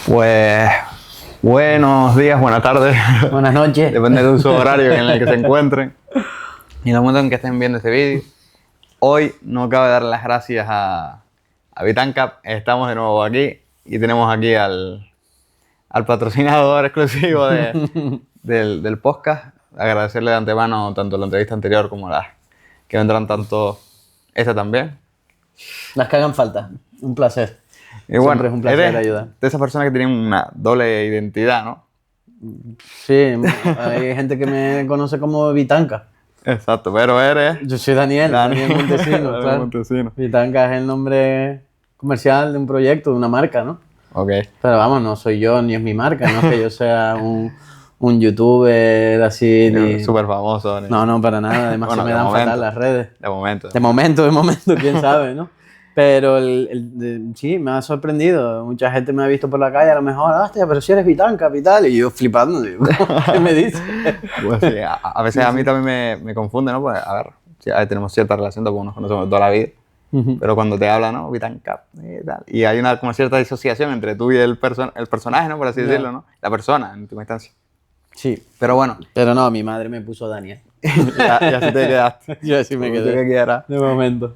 Pues buenos días, buenas tardes, Buenas noches. depende del uso horario en el que se encuentren y en el momento en que estén viendo este vídeo. Hoy no cabe dar las gracias a Vitancap. Estamos de nuevo aquí y tenemos aquí al patrocinador exclusivo del podcast. Agradecerle de antemano tanto la entrevista anterior como las que vendrán, tanto esta también. Las que hagan falta. Un placer. Y bueno, Siempre es un placer eres ayudar. de esas personas que tienen una doble identidad, ¿no? Sí, hay gente que me conoce como Vitanca. Exacto, pero eres... Yo soy Daniel Montesino, Daniel claro. Montesino. Vitanca es el nombre comercial de un proyecto, de una marca, ¿no? Ok. Pero vamos, no soy yo ni es mi marca, no es que yo sea un youtuber así ni... Súper famoso. No, para nada, además Bueno, se me de dan momento. fatal las redes. De momento. De momento, quién sabe, ¿no? Pero sí, me ha sorprendido. Mucha gente me ha visto por la calle, a lo mejor, hostia, pero si eres Vitanca y tal. Y yo flipando, digo, ¿qué me dices? Pues sí, a veces a mí también me confunde, ¿no? Pues a ver, sí, a ver, tenemos cierta relación, porque nos conocemos de toda la vida. Pero cuando te hablan, ¿no? Vitancap y tal. Y hay una como cierta disociación entre tú y el personaje, ¿no? Por así decirlo, ¿no? La persona, en última instancia. Sí. Pero bueno. Pero no, mi madre me puso Daniel. y así te quedaste. Yo así me quedé. Que quieras. De momento.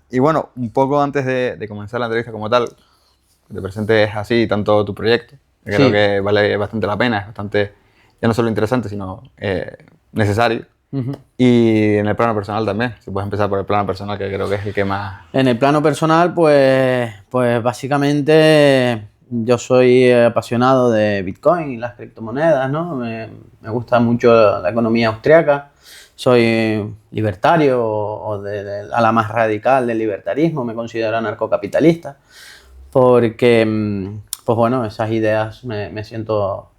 Y bueno, un poco antes de comenzar la entrevista como tal, que te presentes así tanto tu proyecto, que creo que vale bastante la pena, es bastante, ya no solo interesante, sino necesario. Y en el plano personal también, si puedes empezar por el plano personal, que creo que es el que más... En el plano personal, pues básicamente yo soy apasionado de Bitcoin y las criptomonedas, ¿no? Me gusta mucho la economía austriaca. Soy libertario o a la más radical del libertarismo, me considero anarcocapitalista, porque, pues bueno, esas ideas me siento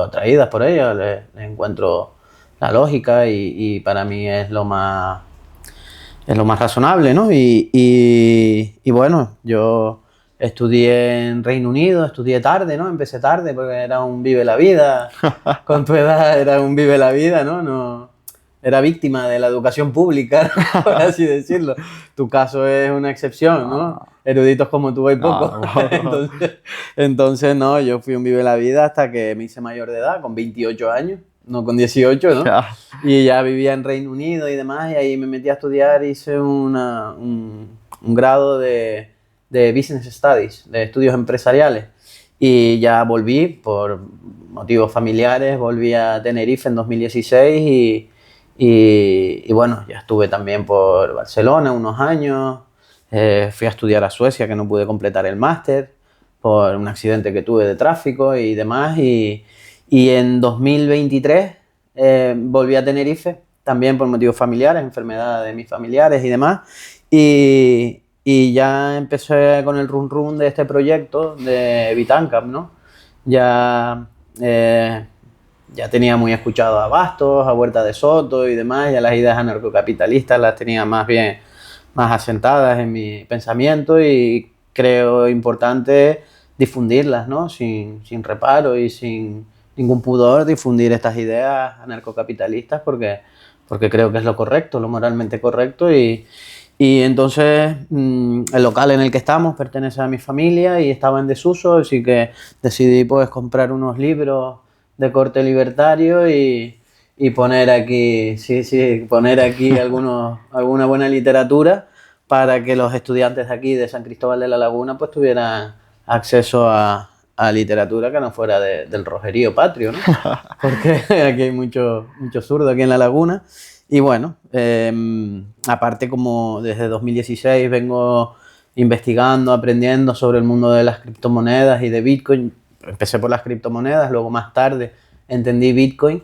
atraídas por ellas, les encuentro la lógica y para mí es lo más razonable, ¿no? Y bueno, yo estudié en Reino Unido, estudié tarde, ¿no? Empecé tarde porque era un vive la vida, con tu edad era un vive la vida, ¿no? Era víctima de la educación pública, por así decirlo. Tu caso es una excepción, ¿no? Eruditos como tú hay pocos. Entonces, no, yo fui un vive la vida hasta que me hice mayor de edad, con 28 años. No, con 18, ¿no? Y ya vivía en Reino Unido y demás, y ahí me metí a estudiar, hice un grado de Business Studies, de estudios empresariales. Y ya volví, por motivos familiares, volví a Tenerife en 2016 y bueno, ya estuve también por Barcelona unos años, fui a estudiar a Suecia, que no pude completar el máster por un accidente que tuve de tráfico y demás, y en 2023 volví a Tenerife, también por motivos familiares, enfermedad de mis familiares y demás, y ya empecé con el run de este proyecto de Vitancap, ¿no? Ya tenía muy escuchado a Bastos, a Huerta de Soto y demás, ya las ideas anarcocapitalistas las tenía más asentadas en mi pensamiento y creo importante difundirlas, ¿no? Sin reparo y sin ningún pudor, difundir estas ideas anarcocapitalistas porque creo que es lo correcto, lo moralmente correcto y entonces el local en el que estamos pertenece a mi familia y estaba en desuso, así que decidí pues comprar unos libros de corte libertario y poner aquí, poner aquí alguna buena literatura para que los estudiantes de aquí de San Cristóbal de la Laguna pues tuvieran acceso a literatura que no fuera del rojerío patrio, ¿no? Porque aquí hay mucho zurdo aquí en la Laguna. Y bueno, aparte como desde 2016 vengo investigando, aprendiendo sobre el mundo de las criptomonedas y de Bitcoin. Empecé por las criptomonedas, luego más tarde entendí Bitcoin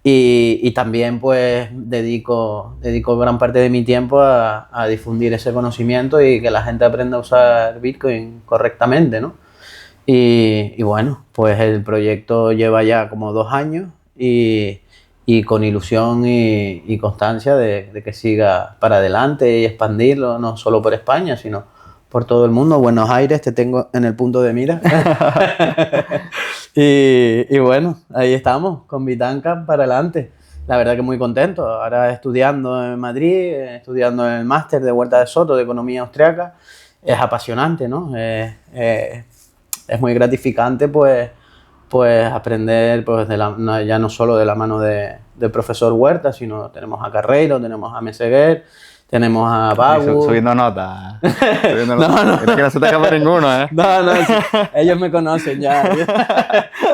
y también pues dedico gran parte de mi tiempo a difundir ese conocimiento y que la gente aprenda a usar Bitcoin correctamente, ¿no? Y bueno, pues el proyecto lleva ya como 2 años y con ilusión y constancia de que siga para adelante y expandirlo, no solo por España, sino por todo el mundo. Buenos Aires, te tengo en el punto de mira. y bueno, ahí estamos, con Vitancap para adelante. La verdad que muy contento. Ahora estudiando en Madrid, estudiando en el máster de Huerta de Soto de Economía Austriaca. Es apasionante, ¿no? es muy gratificante pues aprender pues, ya no solo de la mano del profesor Huerta, sino tenemos a Carreiro, tenemos a Meseguer, tenemos a Bagu. Subiendo notas. Subiendo No, notas. no. Es que no se te escapa ninguno, ¿eh? No, sí, ellos me conocen ya.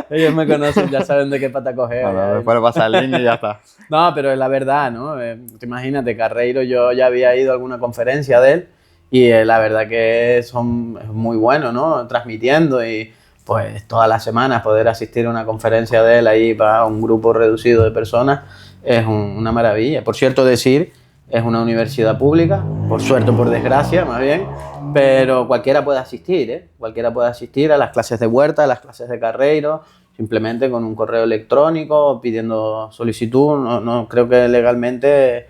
Ellos me conocen, ya saben de qué pata coger. Bueno, después le pasa el link y ya está. No, pero es la verdad, ¿no? Imagínate, Carreiro, yo ya había ido a alguna conferencia de él y la verdad que es muy bueno, ¿no? Transmitiendo y pues todas las semanas poder asistir a una conferencia de él ahí para un grupo reducido de personas es una maravilla. Por cierto, decir, es una universidad pública, por suerte o por desgracia, más bien, pero cualquiera puede asistir, ¿eh? Cualquiera puede asistir a las clases de Huerta, a las clases de Carreiro, simplemente con un correo electrónico, pidiendo solicitud. No creo que legalmente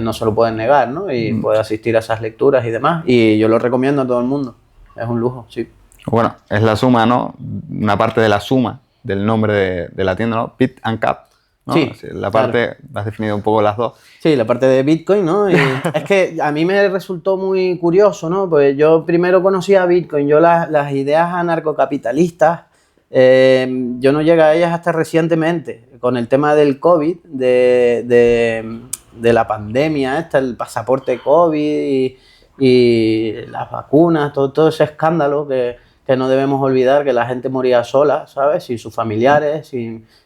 no se lo pueden negar, ¿no? Y puede asistir a esas lecturas y demás. Y yo lo recomiendo a todo el mundo. Es un lujo, sí. Bueno, es la suma, ¿no? Una parte de la suma del nombre de la tienda, ¿no? Bit and Cap, ¿no? Sí, La parte, claro. has definido un poco las dos. Sí, la parte de Bitcoin, ¿no? Y es que a mí me resultó muy curioso, ¿no? Pues yo primero conocía a Bitcoin, yo las ideas anarcocapitalistas, yo no llegué a ellas hasta recientemente, con el tema del COVID, de la pandemia esta, el pasaporte COVID y las vacunas, todo ese escándalo que no debemos olvidar, que la gente moría sola, ¿sabes? Sin sus familiares,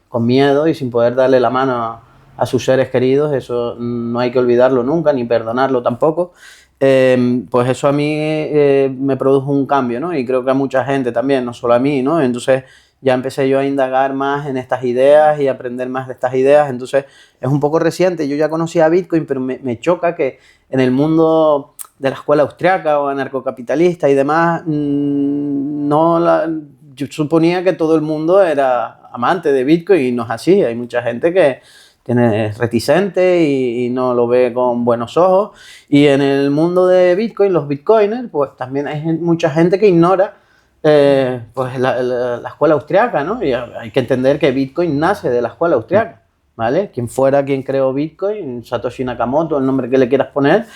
con miedo y sin poder darle la mano a sus seres queridos. Eso no hay que olvidarlo nunca, ni perdonarlo tampoco. Pues eso a mí me produjo un cambio, ¿no? Y creo que a mucha gente también, no solo a mí, ¿no? Entonces ya empecé yo a indagar más en estas ideas y aprender más de estas ideas. Entonces es un poco reciente, yo ya conocía Bitcoin, pero me choca que en el mundo de la escuela austriaca o anarcocapitalista y demás, yo suponía que todo el mundo era amante de Bitcoin y no es así. Hay mucha gente que es reticente y no lo ve con buenos ojos. Y en el mundo de Bitcoin, los bitcoiners, pues también hay mucha gente que ignora pues la escuela austriaca, ¿no? Y hay que entender que Bitcoin nace de la escuela austriaca, ¿vale? Quien fuera quien creó Bitcoin, Satoshi Nakamoto, el nombre que le quieras poner,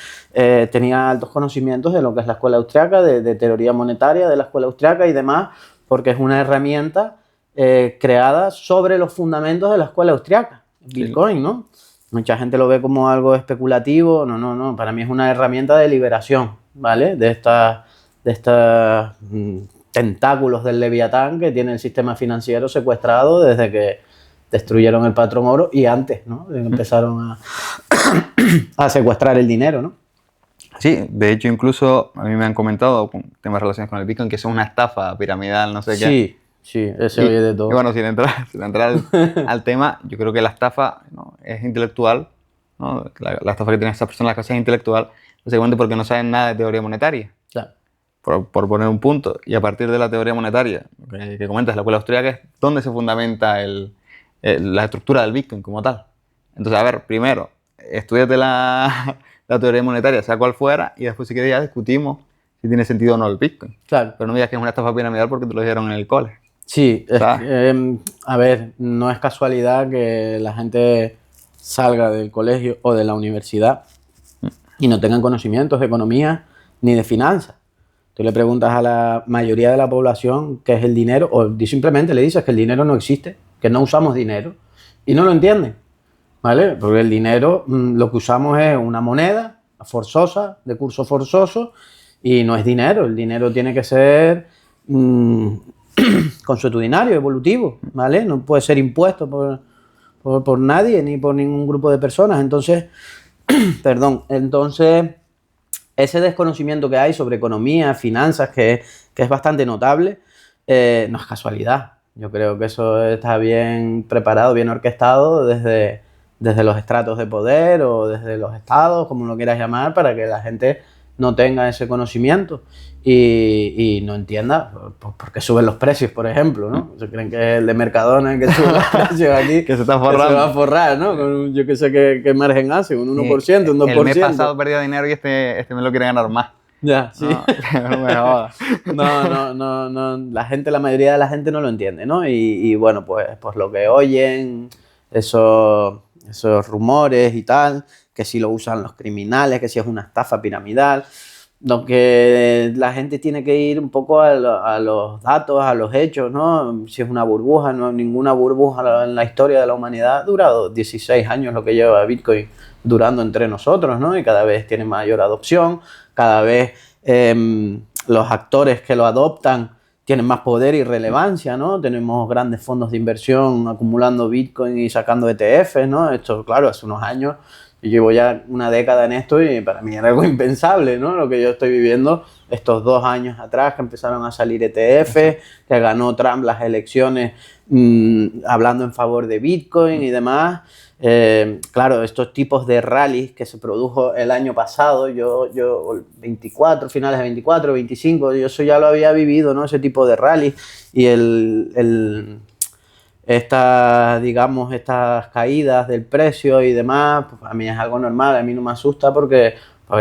tenía altos conocimientos de lo que es la escuela austriaca, de teoría monetaria de la escuela austriaca y demás, porque es una herramienta creada sobre los fundamentos de la escuela austriaca. Bitcoin, ¿no? Mucha gente lo ve como algo especulativo. No. Para mí es una herramienta de liberación, ¿vale? De estas tentáculos del Leviatán que tiene el sistema financiero secuestrado desde que destruyeron el patrón oro y antes, ¿no? Empezaron a secuestrar el dinero, ¿no? Sí, de hecho incluso a mí me han comentado con temas relacionados con el Bitcoin que es una estafa piramidal, no sé qué. Sí, se oye de todo. Y bueno, sin entrar al tema, yo creo que la estafa, ¿no?, es intelectual, ¿no? La estafa que tienen estas personas, la clase es intelectual, básicamente porque no saben nada de teoría monetaria. Claro. Por poner un punto. Y a partir de la teoría monetaria que comentas, la escuela austríaca, es donde se fundamenta la estructura del Bitcoin como tal. Entonces, a ver, primero, estudiate la teoría monetaria, sea cual fuera, y después si quieres ya discutimos si tiene sentido o no el Bitcoin. Claro. Pero no digas que es una estafa piramidal porque te lo dijeron en el cole. Sí, a ver, no es casualidad que la gente salga del colegio o de la universidad y no tengan conocimientos de economía ni de finanzas. Tú le preguntas a la mayoría de la población qué es el dinero, o simplemente le dices que el dinero no existe, que no usamos dinero, y no lo entienden, ¿vale? Porque el dinero, lo que usamos es una moneda forzosa, de curso forzoso, y no es dinero. El dinero tiene que ser consuetudinario, evolutivo, ¿vale? No puede ser impuesto por nadie ni por ningún grupo de personas. Entonces, entonces ese desconocimiento que hay sobre economía, finanzas, que es bastante notable, no es casualidad. Yo creo que eso está bien preparado, bien orquestado desde los estratos de poder o desde los estados, como lo quieras llamar, para que la gente no tenga ese conocimiento y no entienda por qué suben los precios, por ejemplo, ¿no? Se creen que es el de Mercadona el que sube los precios aquí, que se está forrando. Que se va a forrar, ¿no? Con yo que sé qué margen hace, un 1%, un 2%. El mes pasado perdía dinero y este me lo quiere ganar más. Ya, sí. No me jodas. No, la mayoría de la gente no lo entiende, ¿no? Y bueno, pues lo que oyen, esos rumores y tal, que si lo usan los criminales, que si es una estafa piramidal, lo que la gente tiene que ir un poco a los datos, a los hechos, ¿no? Si es una burbuja, no ninguna burbuja en la historia de la humanidad ha durado 16 años lo que lleva Bitcoin durando entre nosotros, ¿no? Y cada vez tiene mayor adopción, cada vez los actores que lo adoptan tienen más poder y relevancia, ¿no? Tenemos grandes fondos de inversión acumulando Bitcoin y sacando ETFs, ¿no? Esto, claro, hace unos años. Yo llevo ya una década en esto y para mí era algo impensable, ¿no? Lo que yo estoy viviendo estos 2 años atrás que empezaron a salir ETF, que ganó Trump las elecciones hablando en favor de Bitcoin y demás. Claro, estos tipos de rallies que se produjo el año pasado, yo 24, finales de 24, 25, yo eso ya lo había vivido, ¿no? Ese tipo de rallies y digamos, estas caídas del precio y demás, pues a mí es algo normal, a mí no me asusta porque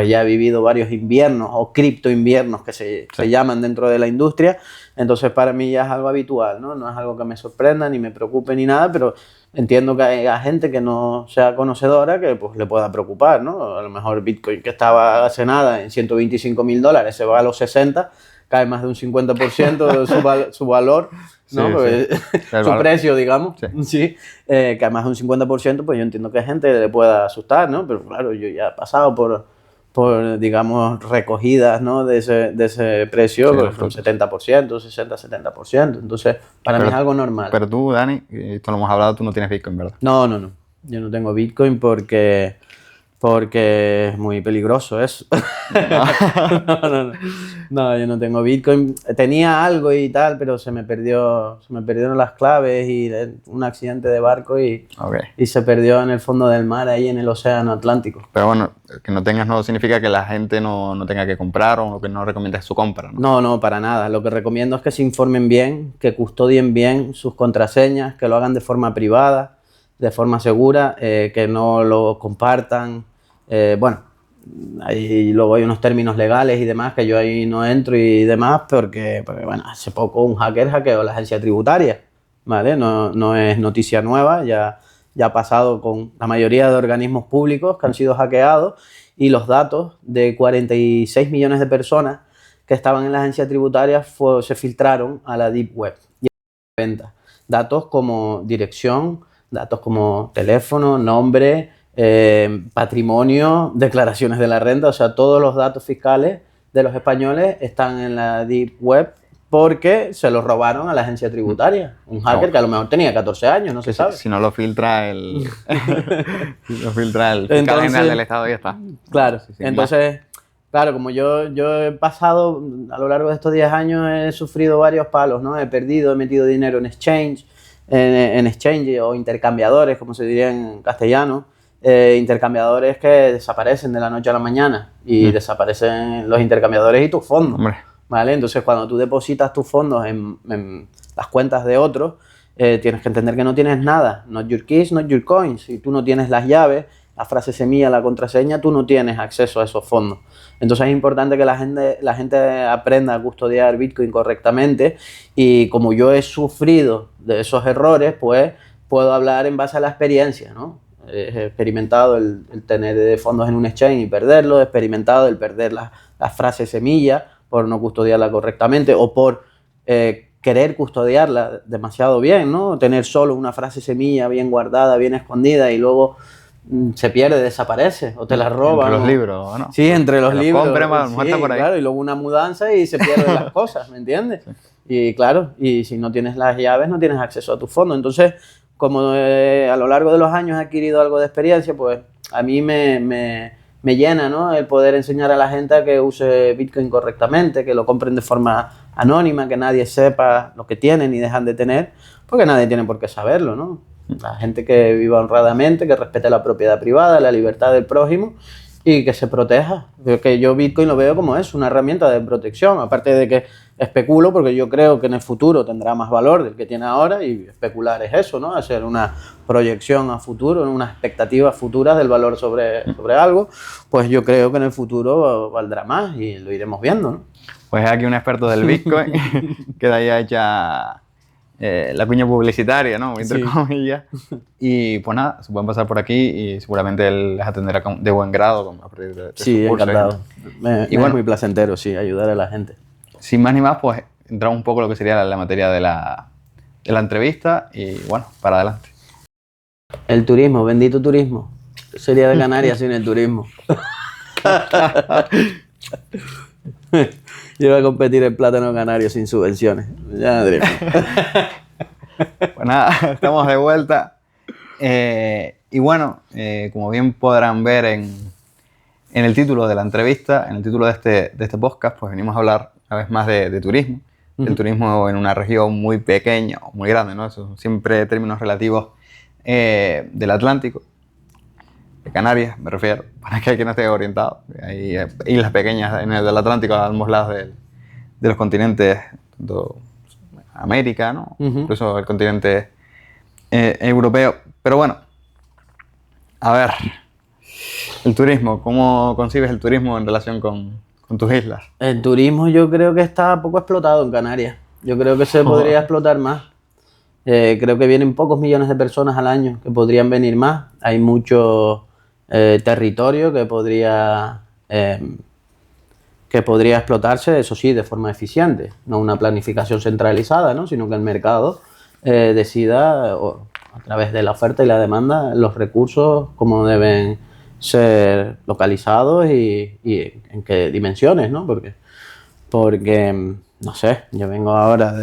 ya he vivido varios inviernos o cripto inviernos que se llaman dentro de la industria, entonces para mí ya es algo habitual, ¿no? No es algo que me sorprenda ni me preocupe ni nada, pero entiendo que haya gente que no sea conocedora que pues le pueda preocupar, ¿no? A lo mejor Bitcoin que estaba hace nada en $125.000 se va a los 60, cae más de un 50% de su valor, ¿no? Sí, Porque sí. su precio, digamos, Sí. que más de un 50%, pues yo entiendo que a gente le pueda asustar, ¿no? Pero claro, yo ya he pasado por digamos, recogidas, ¿no? de ese precio, Sí, pues, un 70%, 60-70%. Entonces, para mí es algo normal. Pero tú, Dani, esto lo hemos hablado, tú no tienes Bitcoin, ¿verdad? No. Yo no tengo Bitcoin porque es muy peligroso eso. No, yo no tengo Bitcoin. Tenía algo y tal, pero se me perdieron las claves y un accidente de barco y se perdió en el fondo del mar, ahí en el océano Atlántico. Pero bueno, que no tengas no significa que la gente no tenga que comprar o que no recomiendes su compra, ¿no? No, para nada. Lo que recomiendo es que se informen bien, que custodien bien sus contraseñas, que lo hagan de forma privada, de forma segura, que no lo compartan. Bueno, luego hay unos términos legales y demás que yo ahí no entro y demás porque bueno, hace poco un hacker hackeó la agencia tributaria, ¿vale? No es noticia nueva, ya ha pasado con la mayoría de organismos públicos que han sido hackeados y los datos de 46 millones de personas que estaban en la agencia tributaria se filtraron a la Deep Web y a la venta. Datos como dirección, datos como teléfono, nombre, patrimonio, declaraciones de la renta, o sea, todos los datos fiscales de los españoles están en la Deep Web porque se los robaron a la agencia tributaria. Un hacker que a lo mejor tenía 14 años, no se sabe. Si no lo filtra el fiscal general del Estado, ya está. Claro, entonces, claro, como yo he pasado, a lo largo de estos 10 años he sufrido varios palos, ¿no? He metido dinero en exchange, en exchange o intercambiadores, como se diría en castellano. Intercambiadores que desaparecen de la noche a la mañana y desaparecen los intercambiadores y tus fondos. ¿Vale? Entonces, cuando tú depositas tus fondos en las cuentas de otros, tienes que entender que no tienes nada. Not your keys, not your coins. Si tú no tienes las llaves, la frase semilla, la contraseña, tú no tienes acceso a esos fondos. Entonces, es importante que la gente aprenda a custodiar Bitcoin correctamente y como yo he sufrido de esos errores, pues puedo hablar en base a la experiencia, ¿no? He experimentado el tener fondos en un exchange y perderlo, he experimentado el perder la frase semilla por no custodiarla correctamente o por querer custodiarla demasiado bien, ¿no? Tener solo una frase semilla bien guardada, bien escondida y luego se pierde, desaparece o te la roban. Entre los libros, ¿no? Sí, entre los libros. Sí, por ahí. Claro, y luego una mudanza y se pierden las cosas, ¿me entiendes? Sí. Y claro, y si no tienes las llaves no tienes acceso a tus fondos. Entonces, como a lo largo de los años he adquirido algo de experiencia, pues a mí me llena, ¿no? El poder enseñar a la gente a que use Bitcoin correctamente, que lo compren de forma anónima, que nadie sepa lo que tienen y dejan de tener, porque nadie tiene por qué saberlo, ¿no? La gente que viva honradamente, que respete la propiedad privada, la libertad del prójimo y que se proteja. Que yo Bitcoin lo veo como es una herramienta de protección, aparte de que especulo porque yo creo que en el futuro tendrá más valor del que tiene ahora y especular es eso, ¿no? Hacer una proyección a futuro, unas expectativas futuras del valor sobre algo, pues yo creo que en el futuro valdrá más y lo iremos viendo, ¿no? Pues aquí un experto del Bitcoin que de ahí hecha la cuña publicitaria, ¿no? Entre Sí. comillas. Y pues nada, se pueden pasar por aquí y seguramente él les atenderá de buen grado a partir de Sí, sus cursos. encantado. Me Y bueno, es muy placentero, sí, ayudar a la gente. sin más ni más, pues entramos un poco en lo que sería la materia de la entrevista y bueno, para adelante. El turismo, bendito turismo. ¿Qué sería de Canarias sin el turismo? Yo iba a competir en plátano canario sin subvenciones. Ya, madre mía. Pues nada, estamos de vuelta. Y bueno, como bien podrán ver en el título de la entrevista, en el título de este podcast, pues venimos a hablar una vez más de turismo. El turismo en una región muy pequeña o muy grande, ¿no? Eso son siempre términos relativos del Atlántico, de Canarias, me refiero, para que alguien no esté orientado. Hay islas pequeñas en el del Atlántico a ambos lados de los continentes, tanto América, ¿no? Incluso el continente europeo. Pero bueno, a ver, el turismo, ¿cómo concibes el turismo en relación con tus islas? El turismo yo creo que está poco explotado en Canarias. Yo creo que se podría explotar más. Creo que vienen pocos millones de personas al año, que podrían venir más. Hay mucho territorio que podría explotarse, eso sí, de forma eficiente. No una planificación centralizada, ¿no? Sino que el mercado decida, a través de la oferta y la demanda, los recursos, cómo deben ser localizados y en qué dimensiones, ¿no? Porque no sé, yo vengo ahora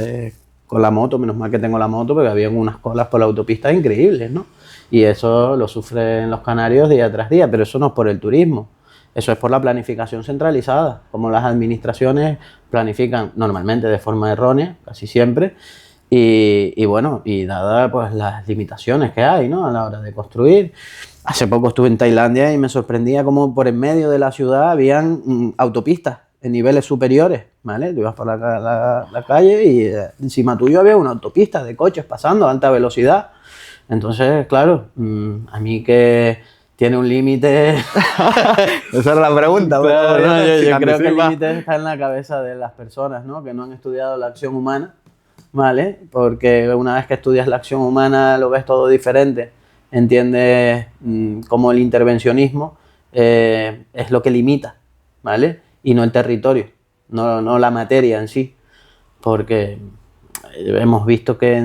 con la moto, menos mal que tengo la moto, porque había unas colas por la autopista increíbles, ¿no? Y eso lo sufren los canarios día tras día, pero eso no es por el turismo, eso es por la planificación centralizada, como las administraciones planifican normalmente de forma errónea, casi siempre, y bueno, y dada pues las limitaciones que hay, ¿no? A la hora de construir. Hace poco estuve en Tailandia y me sorprendía cómo por en medio de la ciudad habían autopistas en niveles superiores, ¿vale? Tú ibas por la calle y encima tuyo había una autopista de coches pasando a alta velocidad. Entonces, claro, a mí que tiene un límite... Esa era la pregunta. Claro, pero no, sin yo creo que el anticipar. límite está en la cabeza de las personas, ¿no? Que no han estudiado la acción humana, ¿vale? Porque una vez que estudias la acción humana lo ves todo diferente. Entiendes cómo el intervencionismo es lo que limita, ¿vale? Y no el territorio, no la materia en sí. Porque hemos visto que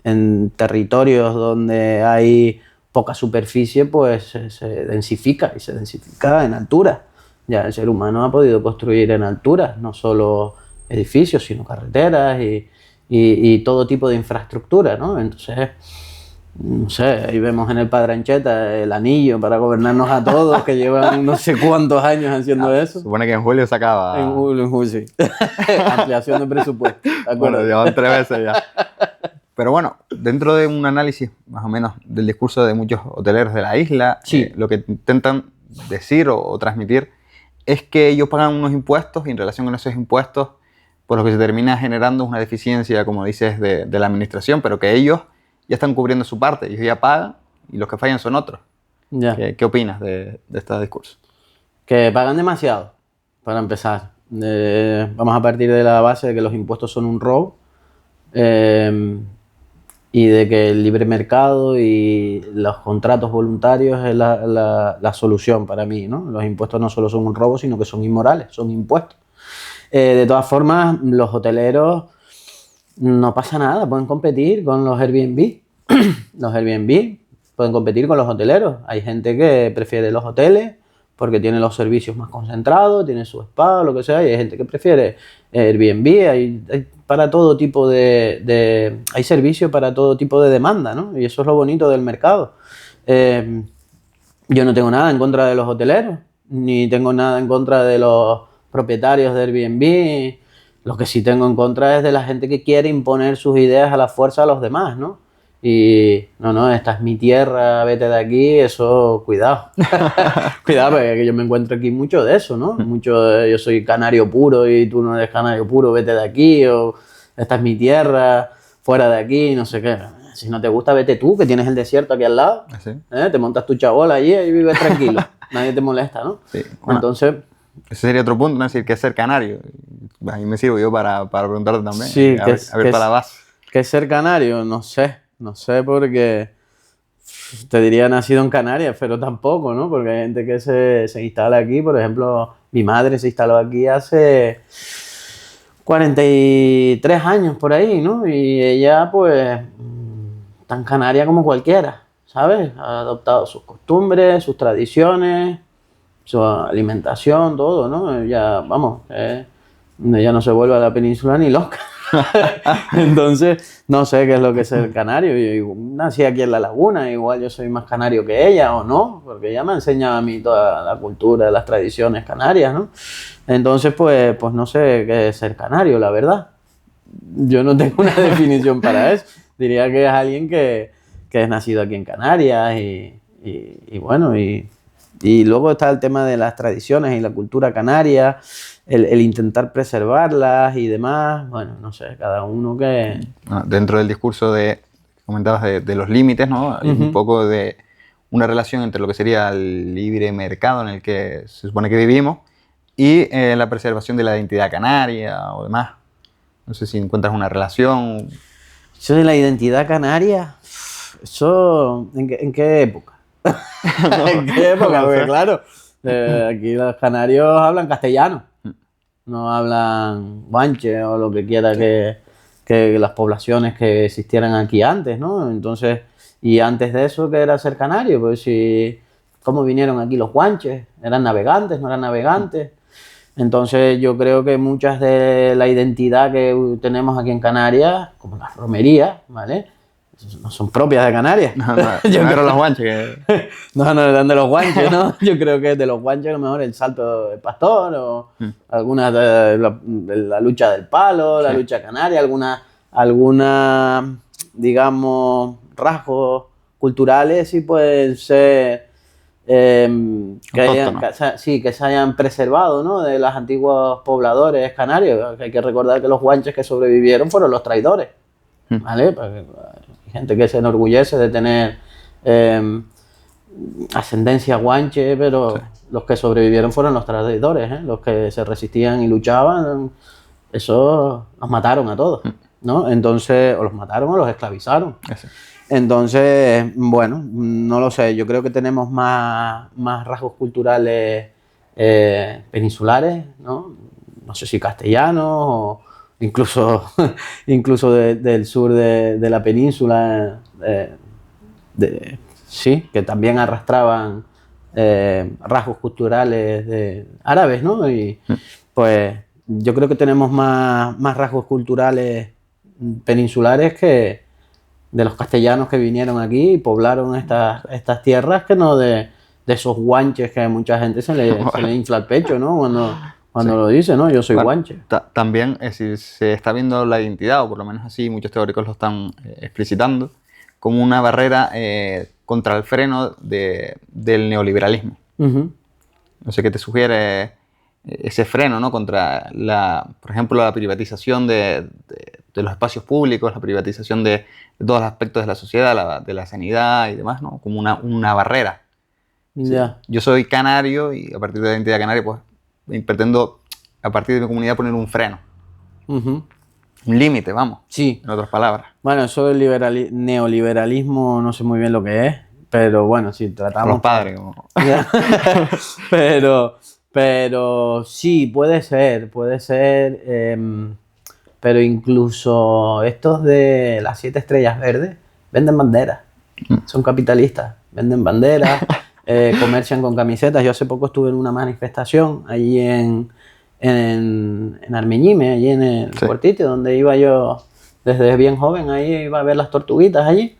en territorios donde hay poca superficie, pues se densifica, y se densifica en altura. Ya el ser humano ha podido construir en alturas, no solo edificios, sino carreteras y todo tipo de infraestructura, ¿no? Entonces, no sé, ahí vemos en el Padre Ancheta el anillo para gobernarnos a todos, que llevan no sé cuántos años haciendo eso. Supone que en julio se acaba. En julio, sí. Ampliación de presupuesto, ¿de acuerdo? Bueno, llevan 3 veces ya. Pero bueno, dentro de un análisis más o menos del discurso de muchos hoteleros de la isla, Sí. lo que intentan decir o transmitir es que ellos pagan unos impuestos y en relación con esos impuestos, pues lo que se termina generando es una deficiencia, como dices, de la administración, pero que ellos ya están cubriendo su parte, ellos ya pagan y los que fallan son otros. Ya. ¿Qué opinas de este discurso? Que pagan demasiado, para empezar. Vamos a partir de la base de que los impuestos son un robo y de que el libre mercado y los contratos voluntarios es la solución para mí, ¿no? Los impuestos no solo son un robo, sino que son inmorales, son impuestos. De todas formas, los hoteleros no pasa nada, pueden competir con los Airbnb. Los Airbnb pueden competir con los hoteleros. Hay gente que prefiere los hoteles porque tiene los servicios más concentrados, tiene su spa o lo que sea, y hay gente que prefiere Airbnb. Hay para todo tipo hay servicios para todo tipo de demanda, ¿no? Y eso es lo bonito del mercado. Yo no tengo nada en contra de los hoteleros, ni tengo nada en contra de los propietarios de Airbnb. Lo que sí tengo en contra es de la gente que quiere imponer sus ideas a la fuerza a los demás, ¿no? Y no, esta es mi tierra, vete de aquí, eso, cuidado. Cuidado, porque yo me encuentro aquí mucho de eso, ¿no? Mucho de, yo soy canario puro y tú no eres canario puro, vete de aquí, o esta es mi tierra, fuera de aquí, no sé qué. Si no te gusta, vete tú, que tienes el desierto aquí al lado. ¿Así? Te montas tu chabola allí y vives tranquilo. Nadie te molesta, ¿no? Sí. Bueno, entonces... ese sería otro punto, ¿no? Es decir, ¿qué es ser canario? Ahí me sirvo yo para preguntarte también. Sí, a ver para la base. ¿Qué es ser canario? No sé porque te diría nacido en Canarias, pero tampoco, ¿no? Porque hay gente que se instala aquí, por ejemplo, mi madre se instaló aquí hace 43 años por ahí, ¿no? Y ella, pues, tan canaria como cualquiera, ¿sabes? Ha adoptado sus costumbres, sus tradiciones, su alimentación, todo, ¿no? Ella, vamos, ella no se vuelve a la península ni loca. Entonces, no sé qué es lo que es ser canario. Yo nací aquí en La Laguna, igual yo soy más canario que ella, o no, porque ella me ha enseñado a mí toda la cultura, las tradiciones canarias, ¿no? Entonces, pues no sé qué es ser canario, la verdad. Yo no tengo una definición para eso. Diría que es alguien que es nacido aquí en Canarias y bueno, y luego está el tema de las tradiciones y la cultura canaria, el intentar preservarlas y demás. Bueno, no sé, cada uno que... Bueno, dentro del discurso comentabas de los límites, ¿no? Hay un poco de una relación entre lo que sería el libre mercado en el que se supone que vivimos y la preservación de la identidad canaria o demás. No sé si encuentras una relación. Eso de la identidad canaria, eso, ¿en qué época? ¿En qué época? Porque claro, aquí los canarios hablan castellano, no hablan guanche o lo que quiera que las poblaciones que existieran aquí antes, ¿no? Entonces, y antes de eso, ¿qué era ser canario? Pues si, ¿cómo vinieron aquí los guanches? ¿Eran navegantes? ¿No eran navegantes? Entonces yo creo que muchas de la identidad que tenemos aquí en Canarias, como las romerías, ¿vale? No son propias de Canarias. No, yo creo los guanches que... No eran de los guanches, ¿no? Yo creo que de los guanches a lo mejor el salto de pastor o alguna de la lucha del palo, la lucha canaria, alguna digamos, rasgos culturales sí pueden ser que se hayan preservado, ¿no? De los antiguos pobladores canarios. Hay que recordar que los guanches que sobrevivieron fueron los traidores, ¿vale? Porque hay gente que se enorgullece de tener ascendencia guanche, pero los que sobrevivieron fueron los traidores, ¿eh? Los que se resistían y luchaban, eso los mataron a todos, ¿no? Entonces, o los mataron o los esclavizaron. Entonces, bueno, no lo sé, yo creo que tenemos más rasgos culturales peninsulares, ¿no? No sé si castellanos o incluso del sur de la península, sí, que también arrastraban rasgos culturales de árabes, ¿no? Y pues yo creo que tenemos más rasgos culturales peninsulares que de los castellanos que vinieron aquí y poblaron estas tierras, que no de esos guanches que a mucha gente se le infla el pecho, ¿no? Cuando lo dice, ¿no? Yo soy guanche. También se está viendo la identidad, o por lo menos así muchos teóricos lo están explicitando, como una barrera contra el freno del neoliberalismo. No sé qué te sugiere ese freno, ¿no? Contra, por ejemplo, la privatización de los espacios públicos, la privatización de todos los aspectos de la sociedad, de la sanidad y demás, ¿no? Como una barrera. Yeah. Yo soy canario y a partir de la identidad canaria, pues pretendo, a partir de mi comunidad, poner un freno. Un límite, vamos. Sí. En otras palabras. Bueno, eso del neoliberalismo no sé muy bien lo que es, pero bueno, si tratamos... Los padres. Como... pero sí, puede ser, pero incluso estos de las 7 estrellas verdes venden banderas, son capitalistas, venden banderas, comercian con camisetas. Yo hace poco estuve en una manifestación allí en Armeñime, allí en el puertito, donde iba yo desde bien joven, ahí iba a ver las tortuguitas allí,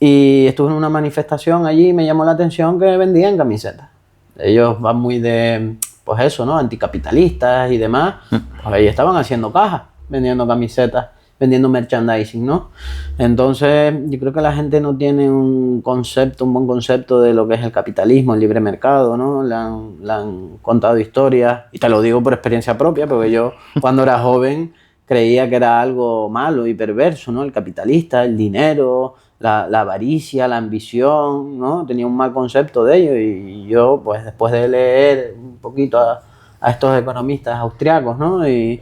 y estuve en una manifestación allí y me llamó la atención que vendían camisetas. Ellos van muy de, pues eso, ¿no? Anticapitalistas y demás. Pues ahí estaban haciendo cajas, vendiendo camisetas, vendiendo merchandising, ¿no? Entonces, yo creo que la gente no tiene un buen concepto de lo que es el capitalismo, el libre mercado, ¿no? Le han contado historias, y te lo digo por experiencia propia, porque yo cuando era joven creía que era algo malo y perverso, ¿no? El capitalista, el dinero, la avaricia, la ambición, ¿no? Tenía un mal concepto de ello, y yo, pues después de leer un poquito a estos economistas austriacos, ¿no? Y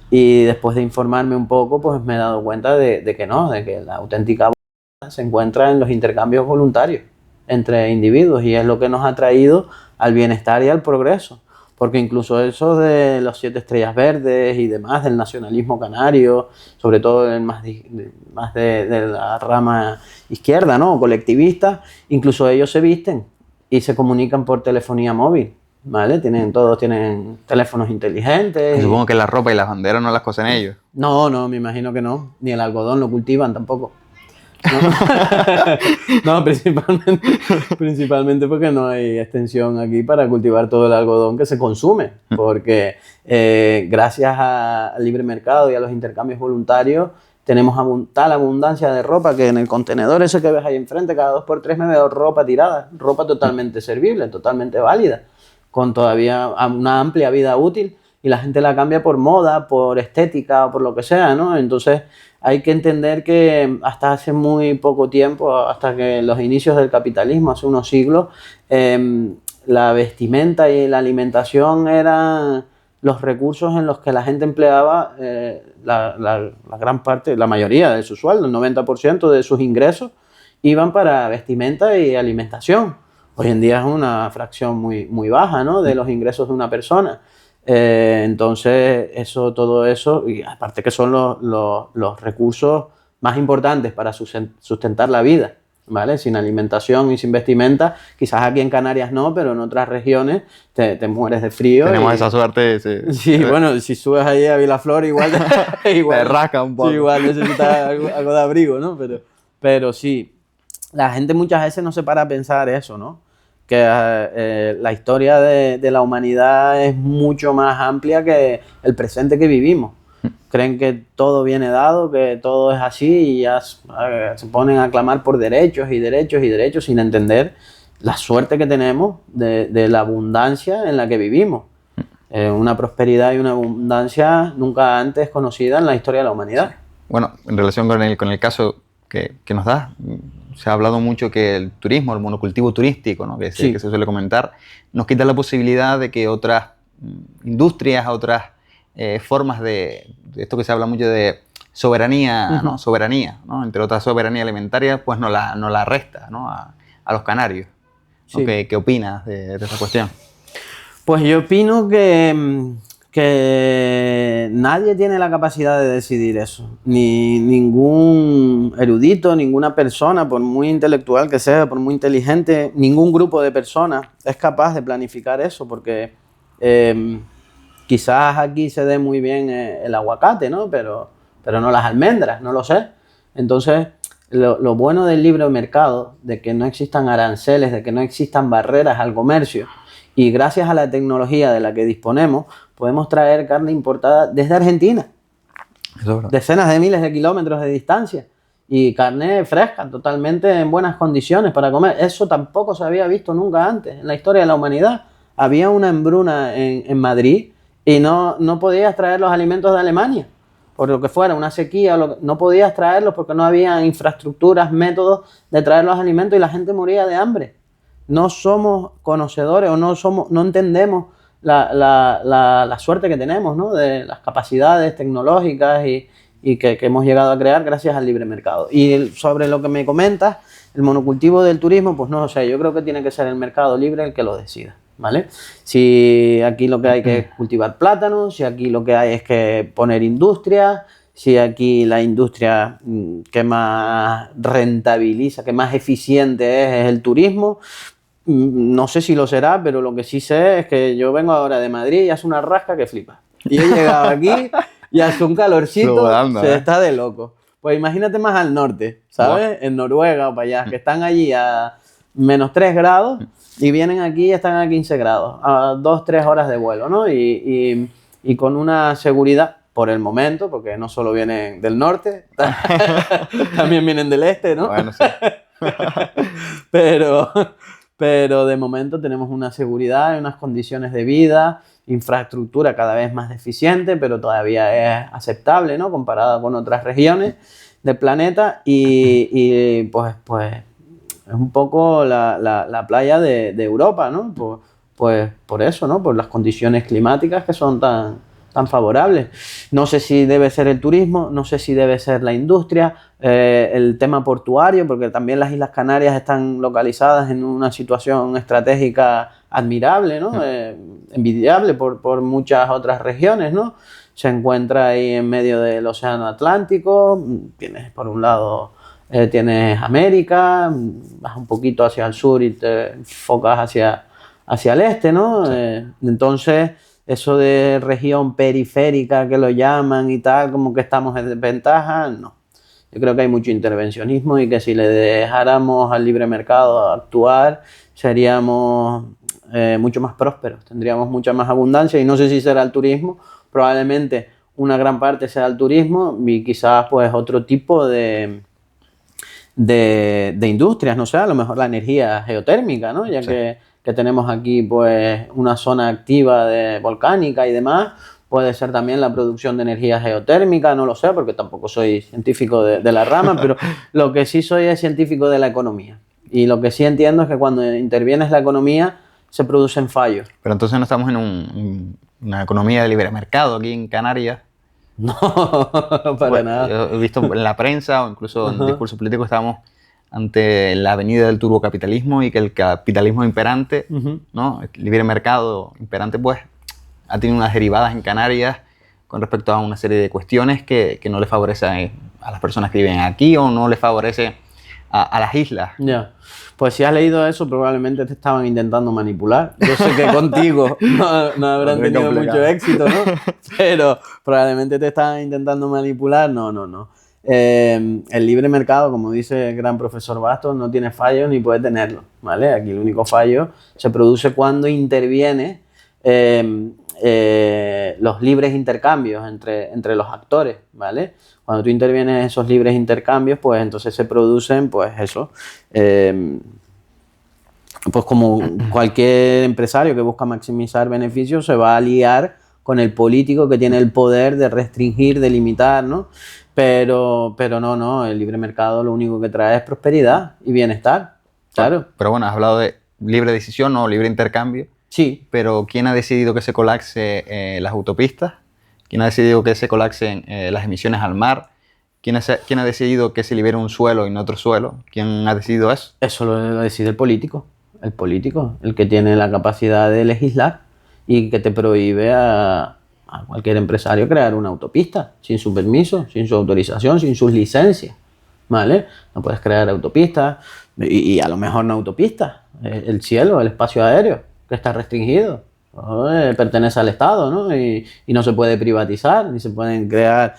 Y después de informarme un poco, pues me he dado cuenta de que no, de que la auténtica abundancia se encuentra en los intercambios voluntarios entre individuos y es lo que nos ha traído al bienestar y al progreso. Porque incluso eso de los 7 estrellas verdes y demás, del nacionalismo canario, sobre todo el más de la rama izquierda, ¿no? Colectivista, incluso ellos se visten y se comunican por telefonía móvil, ¿vale? Todos tienen teléfonos inteligentes. Supongo que la ropa y las banderas no las cosen ellos. No, me imagino que no. Ni el algodón lo cultivan tampoco. No, principalmente porque no hay extensión aquí para cultivar todo el algodón que se consume, porque gracias al libre mercado y a los intercambios voluntarios tenemos tal abundancia de ropa que en el contenedor ese que ves ahí enfrente cada 2 por 3 me veo ropa tirada, ropa totalmente servible, totalmente válida, con todavía una amplia vida útil y la gente la cambia por moda, por estética o por lo que sea, ¿no? Entonces hay que entender que hasta hace muy poco tiempo, hasta que los inicios del capitalismo, hace unos siglos, la vestimenta y la alimentación eran los recursos en los que la gente empleaba la gran parte, la mayoría de su sueldo, el 90% de sus ingresos iban para vestimenta y alimentación. Hoy en día es una fracción muy baja, ¿no?, de los ingresos de una persona. Entonces, todo eso, y aparte que son los recursos más importantes para sustentar la vida, ¿vale? Sin alimentación y sin vestimenta, quizás aquí en Canarias no, pero en otras regiones te mueres de frío. Tenemos esa suerte. Sí, bueno, si subes ahí a Vilaflor igual te rasca un poco. Sí, igual necesitas algo de abrigo, ¿no? Pero sí, la gente muchas veces no se para a pensar eso, ¿no? Que la historia de la humanidad es mucho más amplia que el presente que vivimos. Creen que todo viene dado, que todo es así y ya se ponen a clamar por derechos y derechos y derechos sin entender la suerte que tenemos de la abundancia en la que vivimos. Una prosperidad y una abundancia nunca antes conocida en la historia de la humanidad. Bueno, en relación con el caso que nos das, se ha hablado mucho que el turismo, el monocultivo turístico, ¿no?, que se suele comentar, nos quita la posibilidad de que otras industrias, otras formas de esto que se habla mucho de soberanía, ¿no? Soberanía, ¿no?, entre otras soberanía alimentaria, pues no la resta, ¿no?, a los canarios. ¿No? Sí. ¿Qué opinas de esa cuestión? Pues yo opino que nadie tiene la capacidad de decidir eso, ni ningún erudito, ninguna persona, por muy intelectual que sea, por muy inteligente, ningún grupo de personas es capaz de planificar eso, porque quizás aquí se dé muy bien el aguacate, ¿no? Pero no las almendras, no lo sé. Entonces, lo bueno del libre mercado, de que no existan aranceles, de que no existan barreras al comercio, y gracias a la tecnología de la que disponemos, podemos traer carne importada desde Argentina. Decenas de miles de kilómetros de distancia. Y carne fresca, totalmente en buenas condiciones para comer. Eso tampoco se había visto nunca antes en la historia de la humanidad. Había una hambruna en Madrid y no podías traer los alimentos de Alemania. Por lo que fuera, una sequía, no podías traerlos porque no había infraestructuras, métodos de traer los alimentos y la gente moría de hambre. No somos conocedores o no entendemos la suerte que tenemos, ¿no?, de las capacidades tecnológicas y que hemos llegado a crear gracias al libre mercado. Y sobre lo que me comentas, el monocultivo del turismo, pues no sé, yo creo que tiene que ser el mercado libre el que lo decida, ¿vale? Si aquí lo que hay que es cultivar plátanos, si aquí lo que hay es que poner industria, si aquí la industria que más rentabiliza, que más eficiente es el turismo. No sé si lo será, pero lo que sí sé es que yo vengo ahora de Madrid y hace una rasca que flipa. Y he llegado aquí y hace un calorcito, Sudando, está de loco. Pues imagínate más al norte, ¿sabes? En Noruega o para allá, que están allí a -3 grados y vienen aquí y están a 15 grados, a 2-3 horas de vuelo, ¿no? Y con una seguridad, por el momento, porque no solo vienen del norte, también vienen del este, ¿no? Bueno, sí. Pero de momento tenemos una seguridad y unas condiciones de vida, infraestructura cada vez más deficiente, pero todavía es aceptable, ¿no?, comparada con otras regiones del planeta y pues es un poco la playa de Europa, ¿no? Pues por eso, ¿no?, por las condiciones climáticas que son tan tan favorables. No sé si debe ser el turismo, no sé si debe ser la industria, el tema portuario, porque también las Islas Canarias están localizadas en una situación estratégica admirable, ¿no? Envidiable por muchas otras regiones, ¿no? Se encuentra ahí en medio del Océano Atlántico, tienes por un lado tienes América, vas un poquito hacia el sur y te enfocas hacia el este, ¿no? Sí. Entonces, eso de región periférica que lo llaman y tal, como que estamos en desventaja, no. Yo creo que hay mucho intervencionismo y que si le dejáramos al libre mercado actuar, seríamos mucho más prósperos, tendríamos mucha más abundancia y no sé si será el turismo, probablemente una gran parte sea el turismo y quizás pues otro tipo de industrias, no sé, a lo mejor la energía geotérmica, ¿no? Ya sí. que tenemos aquí pues una zona activa volcánica y demás, puede ser también la producción de energía geotérmica, no lo sé, porque tampoco soy científico de la rama, pero lo que sí soy es científico de la economía. Y lo que sí entiendo es que cuando intervienes la economía se producen fallos. Pero entonces no estamos en una economía de libre mercado aquí en Canarias. No, para nada. Yo he visto en la prensa o incluso en discursos políticos estamos ante la avenida del turbocapitalismo y que el capitalismo imperante, ¿no? El libre mercado imperante, pues ha tenido unas derivadas en Canarias con respecto a una serie de cuestiones que no le favorecen a las personas que viven aquí o no le favorece a las islas. Ya. Pues si has leído eso, probablemente te estaban intentando manipular. Yo sé que contigo no habrán tenido mucho éxito, ¿no? Pero probablemente te estaban intentando manipular. No. El libre mercado, como dice el gran profesor Bastos, no tiene fallos ni puede tenerlo, ¿vale? Aquí el único fallo se produce cuando interviene los libres intercambios entre los actores, ¿vale? Cuando tú intervienes esos libres intercambios, pues entonces se producen, pues eso, pues como cualquier empresario que busca maximizar beneficios se va a aliar con el político que tiene el poder de restringir, de limitar, ¿no? Pero no, el libre mercado lo único que trae es prosperidad y bienestar, claro. Pero bueno, has hablado de libre decisión o libre intercambio. Sí. Pero ¿quién ha decidido que se colapse las autopistas? ¿Quién ha decidido que se colapsen las emisiones al mar? ¿Quién ha decidido que se libere un suelo y no otro suelo? ¿Quién ha decidido eso? Eso lo decide el político, el que tiene la capacidad de legislar y que te prohíbe a cualquier empresario crear una autopista sin su permiso, sin su autorización, sin sus licencias, ¿vale? No puedes crear autopistas y a lo mejor no autopistas, el cielo, el espacio aéreo, que está restringido. Pertenece al Estado, ¿no? Y no se puede privatizar, ni se pueden crear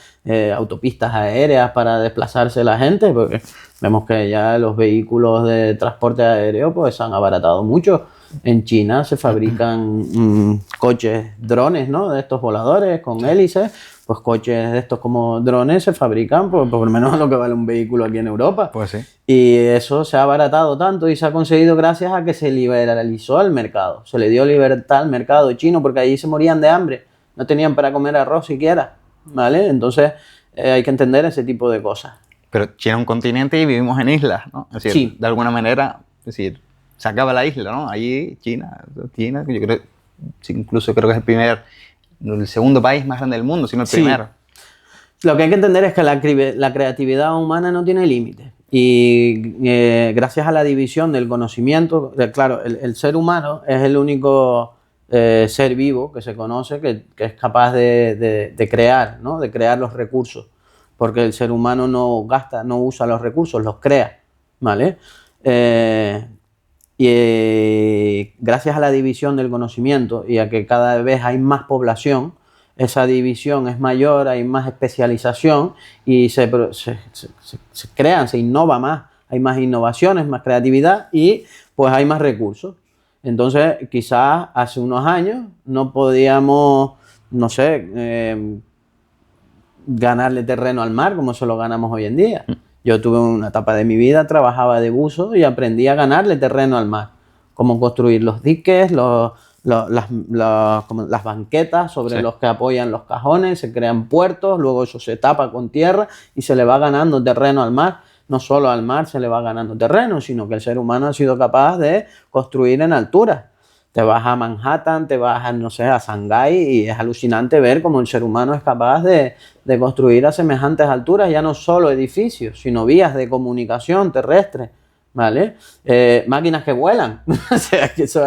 autopistas aéreas para desplazarse la gente, porque vemos que ya los vehículos de transporte aéreo pues se han abaratado mucho. En China se fabrican coches, drones, ¿no? De estos voladores con hélices, pues coches de estos como drones se fabrican por lo menos lo que vale un vehículo aquí en Europa. Pues sí. Y eso se ha abaratado tanto y se ha conseguido gracias a que se liberalizó el mercado. Se le dio libertad al mercado chino porque allí se morían de hambre. No tenían para comer arroz siquiera, ¿vale? Entonces hay que entender ese tipo de cosas. Pero China es un continente y vivimos en islas, ¿no? Es decir, sí. De alguna manera, es decir, se acaba la isla, ¿no? Allí China, yo creo, incluso creo que es el segundo país más grande del mundo, sino el primero. Lo que hay que entender es que la creatividad humana no tiene límites. Y gracias a la división del conocimiento, claro, el ser humano es el único ser vivo que se conoce que es capaz de crear, ¿no? De crear los recursos. Porque el ser humano no usa los recursos, los crea, ¿vale? Y gracias a la división del conocimiento y a que cada vez hay más población, esa división es mayor, hay más especialización y se crean, se innova más, hay más innovaciones, más creatividad y pues hay más recursos. Entonces quizás hace unos años no podíamos, no sé, ganarle terreno al mar como se lo ganamos hoy en día. Yo tuve una etapa de mi vida, trabajaba de buzo y aprendí a ganarle terreno al mar. Cómo construir los diques, las banquetas sobre los que apoyan los cajones, se crean puertos, luego eso se tapa con tierra y se le va ganando terreno al mar. No solo al mar se le va ganando terreno, sino que el ser humano ha sido capaz de construir en altura. Te vas a Manhattan, te vas a, no sé, a Shanghái y es alucinante ver cómo el ser humano es capaz de construir a semejantes alturas ya no solo edificios, sino vías de comunicación terrestre, ¿vale? Máquinas que vuelan, o sea, que eso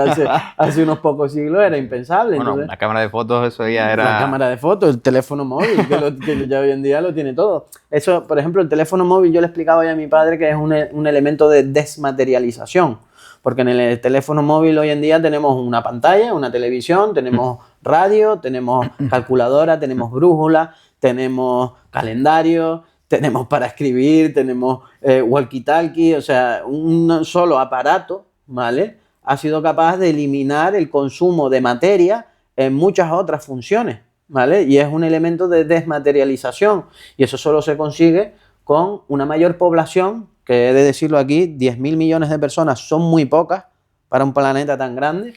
hace unos pocos siglos era impensable. Bueno, Entonces, la cámara de fotos, eso ya la era... cámara de fotos, el teléfono móvil, que ya hoy en día lo tiene todo. Eso, por ejemplo, el teléfono móvil, yo le explicaba ya a mi padre que es un elemento de desmaterialización. Porque en el teléfono móvil hoy en día tenemos una pantalla, una televisión, tenemos radio, tenemos calculadora, tenemos brújula, tenemos calendario, tenemos para escribir, tenemos walkie-talkie, o sea, un solo aparato, ¿vale? Ha sido capaz de eliminar el consumo de materia en muchas otras funciones, ¿vale? Y es un elemento de desmaterialización y eso solo se consigue con una mayor población, que he de decirlo aquí, 10.000 millones de personas son muy pocas para un planeta tan grande.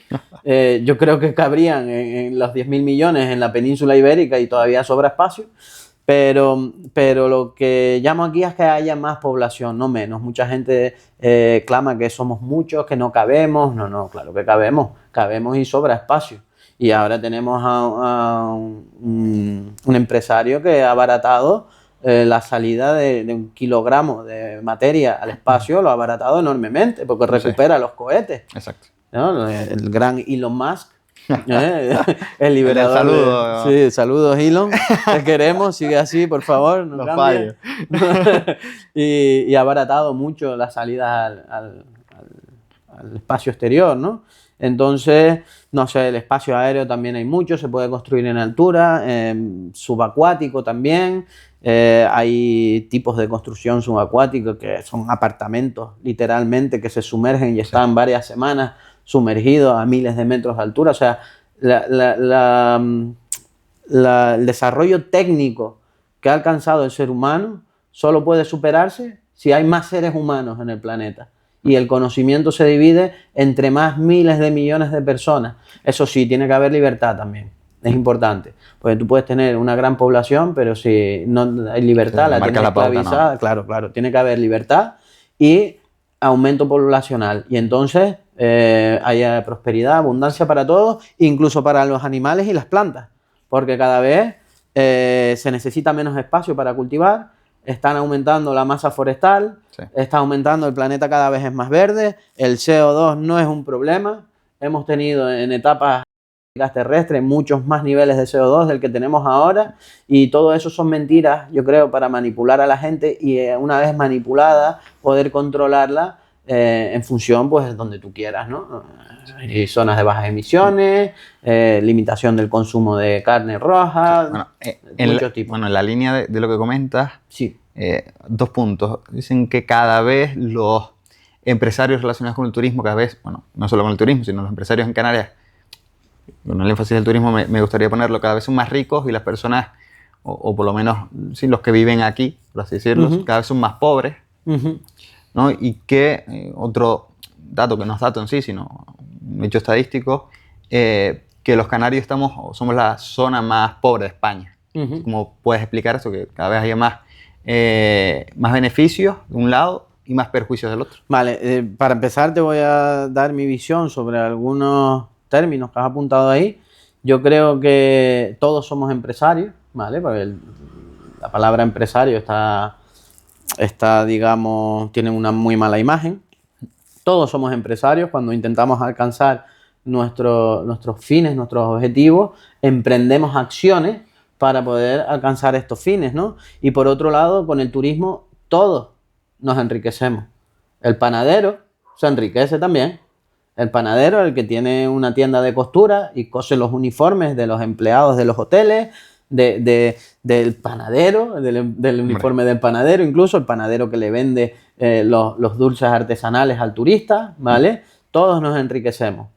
Yo creo que cabrían en los 10.000 millones en la península ibérica y todavía sobra espacio, pero lo que llamo aquí es que haya más población, no menos. Mucha gente clama que somos muchos, que no cabemos. No, claro que cabemos y sobra espacio. Y ahora tenemos a un empresario que ha abaratado la salida de 1 kilogramo de materia al espacio, lo ha abaratado enormemente porque recupera los cohetes. Exacto. ¿No? El gran Elon Musk, el liberador. Saludos. Sí, saludos Elon, te queremos, sigue así, por favor. No Los cambies. fallos. y ha abaratado mucho la salida al espacio exterior, ¿no? Entonces, no sé, el espacio aéreo también hay mucho, se puede construir en altura, subacuático también, hay tipos de construcción subacuática que son apartamentos literalmente que se sumergen y están varias semanas sumergidos a miles de metros de altura, o sea, el desarrollo técnico que ha alcanzado el ser humano solo puede superarse si hay más seres humanos en el planeta. Y el conocimiento se divide entre más miles de millones de personas. Eso sí, tiene que haber libertad también. Es importante. Porque tú puedes tener una gran población, pero si no hay libertad, la tienes esclavizada. ¿No? Claro. Tiene que haber libertad y aumento poblacional. Y entonces haya prosperidad, abundancia para todos, incluso para los animales y las plantas. Porque cada vez se necesita menos espacio para cultivar. Están aumentando la masa forestal, sí. Está aumentando, el planeta cada vez es más verde, el CO2 no es un problema. Hemos tenido en etapas terrestres muchos más niveles de CO2 del que tenemos ahora y todo eso son mentiras, yo creo, para manipular a la gente y una vez manipulada poder controlarla en función, pues, donde tú quieras, ¿no? Y zonas de bajas emisiones, limitación del consumo de carne roja, bueno, muchos tipos. Bueno, en la línea de lo que comentas, sí. 2 puntos. Dicen que cada vez los empresarios relacionados con el turismo, cada vez, bueno, no solo con el turismo, sino los empresarios en Canarias, con el énfasis del turismo me gustaría ponerlo, cada vez son más ricos y las personas, o por lo menos sí, los que viven aquí, por así decirlo, cada vez son más pobres. ¿No? Y que otro dato, que no es dato en sí, sino un hecho estadístico, que los canarios somos la zona más pobre de España. ¿Cómo puedes explicar eso? Que cada vez haya más beneficios de un lado y más perjuicios del otro. Vale, para empezar te voy a dar mi visión sobre algunos términos que has apuntado ahí. Yo creo que todos somos empresarios, ¿vale? Porque la palabra empresario está, digamos, tiene una muy mala imagen. Todos somos empresarios cuando intentamos alcanzar nuestros fines, nuestros objetivos, emprendemos acciones para poder alcanzar estos fines, ¿no? Y por otro lado, con el turismo, todos nos enriquecemos. El panadero se enriquece también. El panadero, el que tiene una tienda de costura y cose los uniformes de los empleados de los hoteles, del panadero, del uniforme del panadero, incluso el panadero que le vende los dulces artesanales al turista, ¿vale? Todos nos enriquecemos.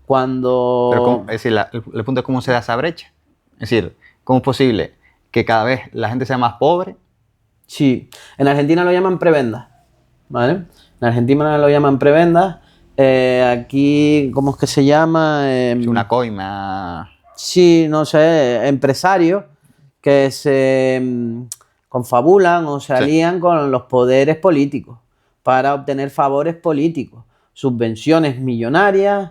Cuando... Pero es decir, el punto es cómo se da esa brecha. Es decir, ¿cómo es posible que cada vez la gente sea más pobre? Sí, en Argentina lo llaman prebendas, ¿vale? En Argentina lo llaman prebendas. Aquí, ¿cómo es que se llama? Una coima... Sí, no sé, empresarios que se confabulan o se alían con los poderes políticos para obtener favores políticos. subvenciones millonarias,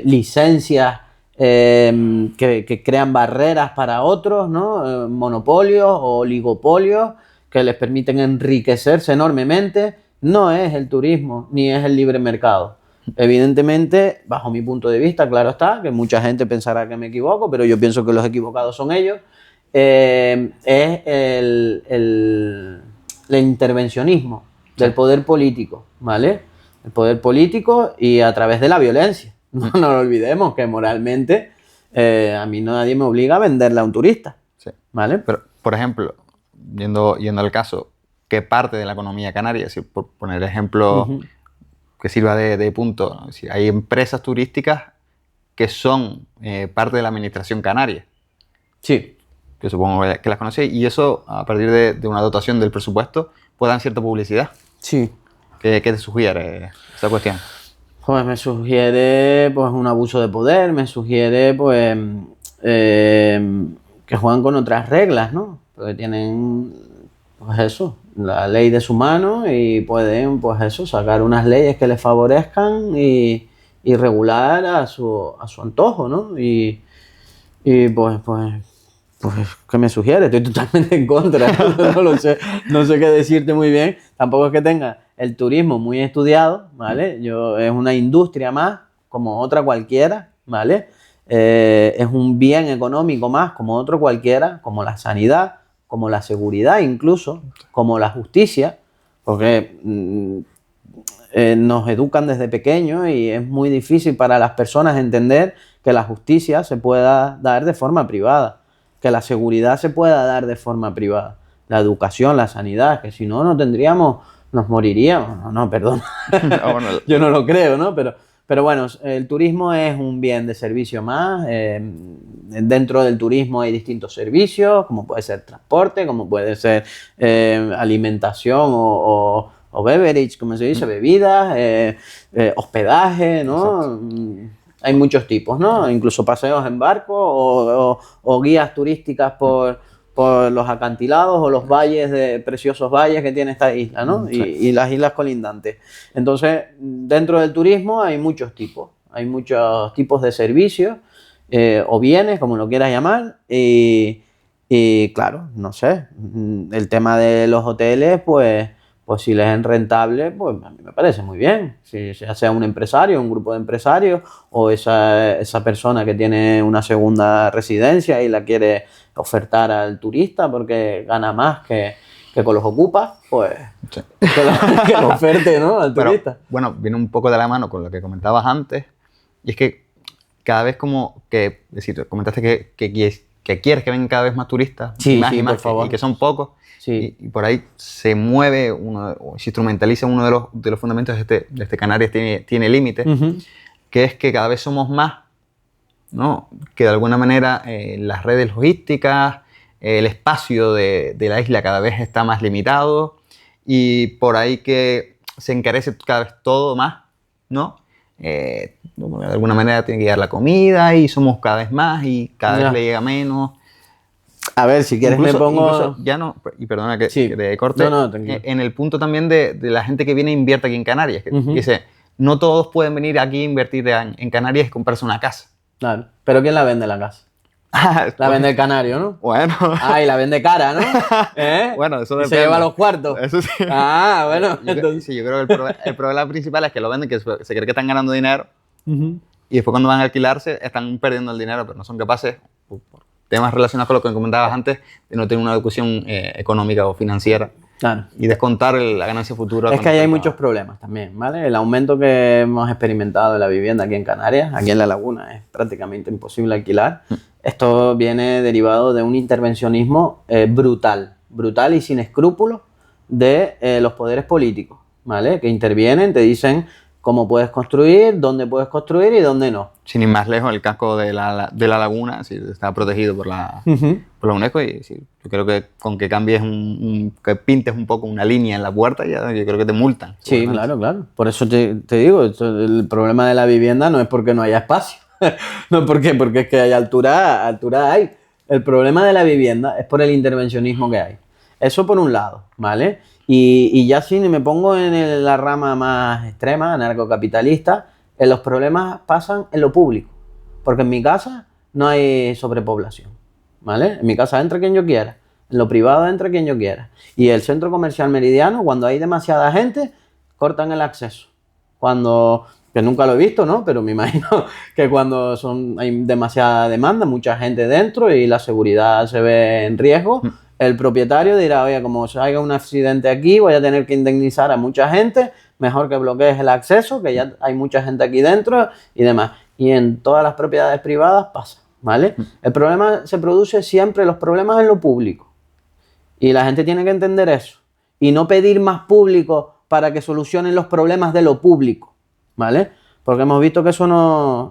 licencias que crean barreras para otros, ¿no? Monopolios o oligopolios que les permiten enriquecerse enormemente. No es el turismo ni es el libre mercado. Evidentemente, bajo mi punto de vista, claro está, que mucha gente pensará que me equivoco, pero yo pienso que los equivocados son ellos. Es el intervencionismo del poder político, ¿vale? El poder político y a través de la violencia. No nos olvidemos que moralmente a mí nadie me obliga a venderle a un turista, Sí. ¿vale? Pero, por ejemplo, yendo al caso, ¿qué parte de la economía canaria, si por poner ejemplo que sirva de punto, ¿no? Si hay empresas turísticas que son parte de la administración canaria, Sí. que supongo que las conocéis, y eso a partir de una dotación del presupuesto puede dar cierta publicidad. Sí. ¿Qué te sugiere esa cuestión? Pues me sugiere pues un abuso de poder, me sugiere pues que juegan con otras reglas, ¿no? Porque tienen pues eso, la ley de su mano y pueden pues eso, sacar unas leyes que les favorezcan y regular a su antojo, ¿no? Y pues, ¿qué me sugiere? Estoy totalmente en contra, no lo sé, no sé qué decirte muy bien. Tampoco es que tenga el turismo muy estudiado, ¿vale? Es una industria más, como otra cualquiera, ¿vale? Es un bien económico más, como otro cualquiera, como la sanidad, como la seguridad incluso, como la justicia, porque nos educan desde pequeños y es muy difícil para las personas entender que la justicia se pueda dar de forma privada, que la seguridad se pueda dar de forma privada, la educación, la sanidad, que si no, no tendríamos, nos moriríamos. No, perdón, Bueno, yo no lo creo, ¿no? Pero bueno, el turismo es un bien de servicio más. Dentro del turismo hay distintos servicios, como puede ser transporte, como puede ser alimentación o beverage, como se dice, bebidas, hospedaje, ¿no? Hay muchos tipos, ¿no? Incluso paseos en barco o guías turísticas por los acantilados o los valles, preciosos valles que tiene esta isla, ¿no? Sí. Y las islas colindantes. Entonces, dentro del turismo hay muchos tipos de servicios o bienes, como lo quieras llamar, y claro, no sé, el tema de los hoteles, pues si les es rentable, pues a mí me parece muy bien. Si ya sea un empresario, un grupo de empresarios o esa persona que tiene una segunda residencia y la quiere ofertar al turista porque gana más que con los ocupas, pues sí. que lo oferte, ¿no? Al turista. Pero, bueno, viene un poco de la mano con lo que comentabas antes, y es que cada vez como que, es decir, comentaste que quieres que vengan cada vez más turistas, Sí, más sí, y más, por favor. y que son pocos, Sí. y por ahí se mueve, o se instrumentaliza uno de los fundamentos de este Canarias tiene límites, que es que cada vez somos más, ¿no? Que de alguna manera las redes logísticas, el espacio de la isla cada vez está más limitado, y por ahí que se encarece cada vez todo más, ¿no? De alguna manera tiene que llegar la comida y somos cada vez más y cada vez le llega menos. A ver, si quieres Incluso, me pongo... incluso ya no, y perdona que, Sí. que te corte, No, tranquilo. en el punto también de la gente que viene e invierte aquí en Canarias, que dice, no todos pueden venir aquí a invertir en Canarias y comprarse una casa. Claro. ¿Pero quién la vende la casa? La vende el canario, ¿no? Bueno. Ah, y la vende cara, ¿no? ¿Eh? Bueno, eso Y depende. se lleva los cuartos. Eso sí. Ah, bueno. Sí, yo creo que el problema principal es que lo venden, que se cree que están ganando dinero, y después cuando van a alquilarse están perdiendo el dinero, pero no son capaces, por temas relacionados con lo que comentabas antes, de no tener una educación económica o financiera. Claro. Y descontar la ganancia futura. Es que ahí hay muchos problemas también, ¿vale? El aumento que hemos experimentado de la vivienda aquí en Canarias, aquí en La Laguna, es prácticamente imposible alquilar. Esto viene derivado de un intervencionismo brutal y sin escrúpulos de los poderes políticos, ¿vale? Que intervienen, te dicen cómo puedes construir, dónde puedes construir y dónde no. Sin ir más lejos, el casco de la laguna está protegido por la UNESCO, y sí, yo creo que con que cambies que pintes un poco una línea en la puerta, ya yo creo que te multan. Sí, claro. Por eso te digo, el problema de la vivienda no es porque no haya espacio. No, porque es que hay altura hay. El problema de la vivienda es por el intervencionismo que hay. Eso por un lado, ¿vale? Y ya si me pongo en la rama más extrema, anarcocapitalista, los problemas pasan en lo público. Porque en mi casa no hay sobrepoblación, ¿vale? En mi casa entra quien yo quiera. En lo privado entra quien yo quiera. Y el centro comercial Meridiano, cuando hay demasiada gente, cortan el acceso. Que nunca lo he visto, ¿no? Pero me imagino que cuando hay demasiada demanda, mucha gente dentro y la seguridad se ve en riesgo, el propietario dirá, oye, como se haga un accidente aquí, voy a tener que indemnizar a mucha gente, mejor que bloquees el acceso, que ya hay mucha gente aquí dentro y demás. Y en todas las propiedades privadas pasa, ¿vale? El problema se produce siempre, los problemas en lo público. Y la gente tiene que entender eso. Y no pedir más público para que solucionen los problemas de lo público, ¿vale? Porque hemos visto que eso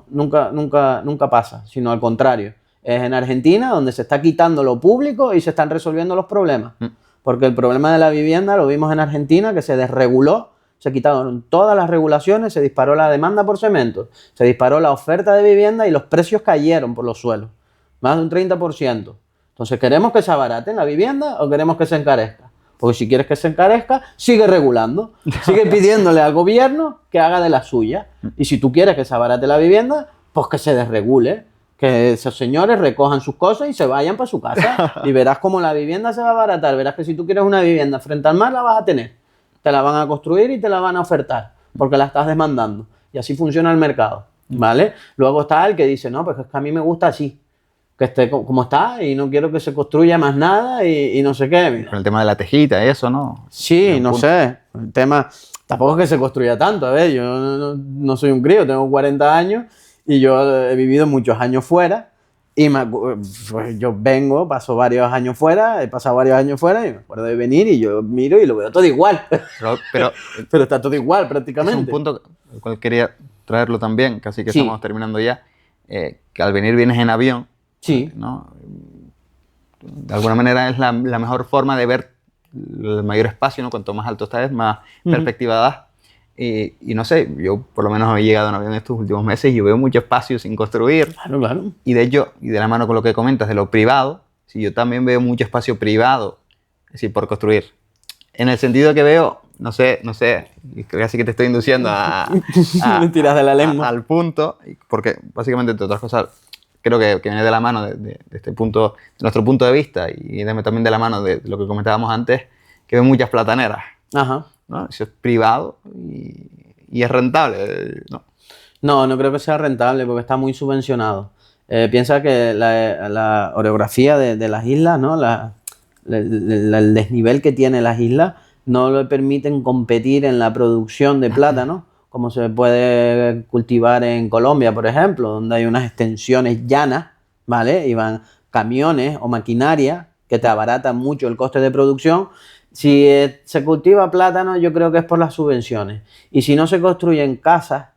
nunca pasa, sino al contrario. Es en Argentina donde se está quitando lo público y se están resolviendo los problemas. Porque el problema de la vivienda lo vimos en Argentina, que se desreguló, se quitaron todas las regulaciones, se disparó la demanda por cemento, se disparó la oferta de vivienda y los precios cayeron por los suelos. Más de un 30%. Entonces, ¿queremos que se abarate la vivienda o queremos que se encarezca? Porque si quieres que se encarezca, sigue regulando. Sigue pidiéndole al gobierno que haga de la suya. Y si tú quieres que se abarate la vivienda, pues que se desregule. Que esos señores recojan sus cosas y se vayan para su casa. Y verás cómo la vivienda se va a abaratar. Verás que si tú quieres una vivienda frente al mar, la vas a tener. Te la van a construir y te la van a ofertar. Porque la estás demandando. Y así funciona el mercado. ¿Vale? Luego está el que dice, no, pues es que a mí me gusta así. Que esté como está y no quiero que se construya más nada y no sé qué. Mira. Con el tema de la tejita y eso, ¿no? Sí, no sé. El tema tampoco es que se construya tanto. A ver, yo no soy un crío, tengo 40 años y yo he vivido muchos años fuera y pues yo paso varios años fuera, he pasado varios años fuera y me acuerdo de venir y yo miro y lo veo todo igual. Pero está todo igual prácticamente. Es un punto al cual quería traerlo también, casi que estamos terminando ya, que al venir vienes en avión. Sí. ¿No? De alguna manera es la mejor forma de ver el mayor espacio, ¿no? Cuanto más alto estás, más perspectiva das. Y no sé, yo por lo menos he llegado en avión estos últimos meses y yo veo mucho espacio sin construir. Claro, claro. Y de hecho, y de la mano con lo que comentas de lo privado, sí, yo también veo mucho espacio privado, es decir, por construir. En el sentido que veo, no sé, casi que te estoy induciendo Me tiras de la lengua. al punto, porque básicamente, entre otras cosas, creo que viene de la mano de este punto, de nuestro punto de vista y también de la mano de lo que comentábamos antes, que ven muchas plataneras. Ajá. ¿No? Eso es privado y es rentable, ¿no? No creo que sea rentable porque está muy subvencionado. Piensa que la orografía de las islas, ¿no? El desnivel que tiene las islas no le permiten competir en la producción de plátano como se puede cultivar en Colombia, por ejemplo, donde hay unas extensiones llanas, ¿vale? Y van camiones o maquinaria que te abaratan mucho el coste de producción. Si se cultiva plátano, yo creo que es por las subvenciones. Y si no se construyen casas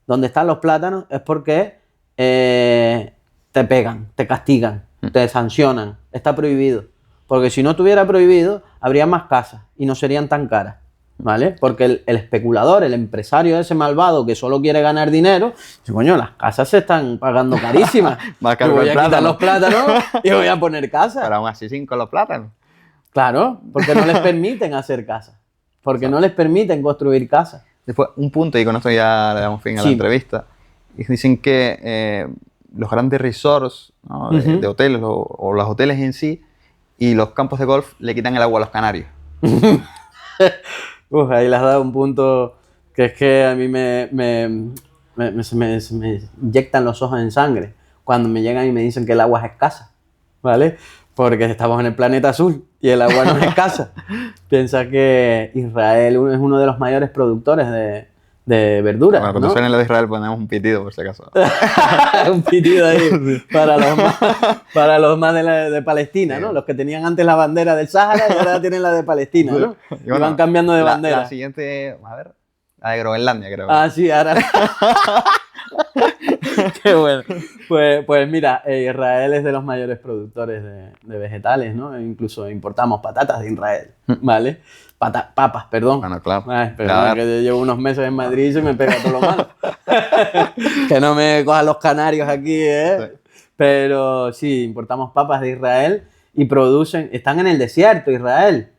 donde están los plátanos, es porque te pegan, te castigan, te sancionan. Está prohibido. Porque si no estuviera prohibido, habría más casas y no serían tan caras. ¿Vale? Porque el especulador, el empresario ese malvado que solo quiere ganar dinero, dice, coño, las casas se están pagando carísimas. Voy a quitar los plátanos y voy a poner casas. Pero aún así sin con los plátanos. Claro, porque no les permiten hacer casas. Porque no les permiten construir casas. Después, un punto, y con esto ya le damos fin a la entrevista, y dicen que los grandes resorts, ¿no? de hoteles o los hoteles en sí y los campos de golf le quitan el agua a los canarios. Ahí le has dado un punto que es que a mí se me inyectan los ojos en sangre cuando me llegan y me dicen que el agua es escasa, ¿vale? Porque estamos en el planeta azul y el agua no es escasa. Piensa que Israel es uno de los mayores productores de verduras. Bueno, cuando ¿no? suene lo de Israel ponemos un pitido por si acaso. Un pitido ahí para los más de Palestina, sí. ¿No? Los que tenían antes la bandera del Sáhara y ahora tienen la de Palestina, ¿no? Y van cambiando de bandera. La siguiente, a ver, la de Groenlandia, creo. Ah, sí, ahora. Qué bueno. Pues mira, Israel es de los mayores productores de vegetales, ¿no? Incluso importamos patatas de Israel, ¿vale? Papas, perdón. Bueno, claro. Perdón, que yo llevo unos meses en Madrid y se me pega todo lo malo. Que no me cojan los canarios aquí, ¿eh? Sí. Pero sí, importamos papas de Israel y producen, están en el desierto, Israel.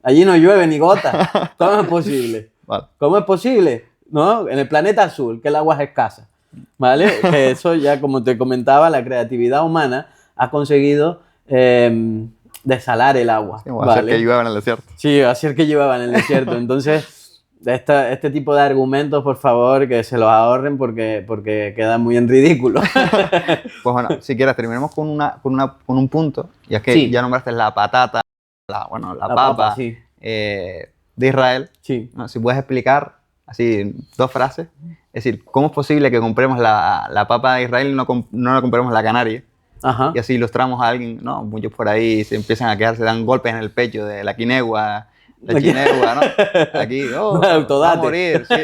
Allí no llueve ni gota. ¿Cómo es posible? Vale. ¿Cómo es posible? ¿No? En el planeta azul, que el agua es escasa. ¿Vale? Que eso ya, como te comentaba, la creatividad humana ha conseguido desalar el agua. Sí, o hacer ¿vale? que llueva en el desierto. Sí, hacer que llueva en el desierto. Entonces, este tipo de argumentos, por favor, que se los ahorren porque quedan muy en ridículo. Pues bueno, si quieres, terminemos con un punto. Y es que Sí. ya nombraste la patata, la papa sí. de Israel. Sí. ¿No? Si puedes explicar, así, 2 frases. Es decir, ¿cómo es posible que compremos la papa de Israel y no la compremos la canaria? Ajá. Y así ilustramos a alguien, ¿no? Muchos por ahí se empiezan a quedar, se dan golpes en el pecho de la quinegua, la chinegua, ¿no? Aquí, va a Autodate. morir, sí.